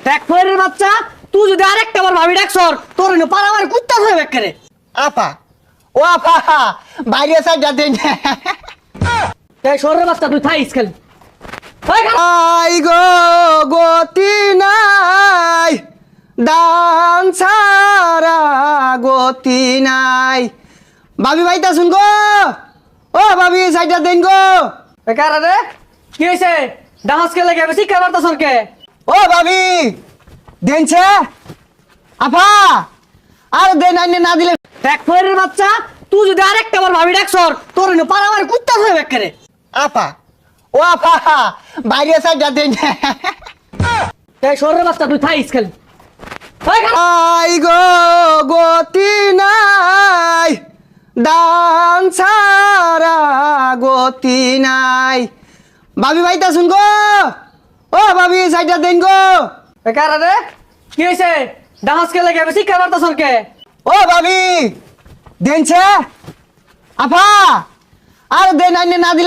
দেখ ফয়ের বাচ্চা, তুই যদি আরেকটা বার ভাবি ডাকছর তোর না পারাবার কুত্তা হয়ে বেকারে। আপা ও আপা বাইরে সাইডটা দেন। এই সরের বাচ্চা তুই থাইস খালি। ওই খালা। আই গো গতি নাই দান ছাড়া গতি নাই। ভাবি ভাইতা শুন গো, ও ভাবি সাইডটা দেন গো। এ কারা রে? কি হইছে? ডান্স কে লাগে বেশি কে মারতাছর কে? ও ভাবি দেনছে আপা, আর দেন আইনে না দিলে। দেখ ফয়ের বাচ্চা, তুই যদি আরেকটা বার ভাবি ডাকছর তোর না পারাবার কুত্তা হয়ে বেকারে। আপা ও আপা বাইরে সাইডটা দেন। এই সরের বাচ্চা তুই থাইস খালি। ওই খালা। আই গো গতি নাই দান ছাড়া গতি নাই। ভাবি ভাইতা শুন গো, ও ভাবি সাইডটা দেন গো। এ কারা রে? কি হইছে? ডান্স কে লাগে বেশি কে মারতাছর কে? ও ভাবি দেনছে আপা, আর দেন আইনে না দিলে।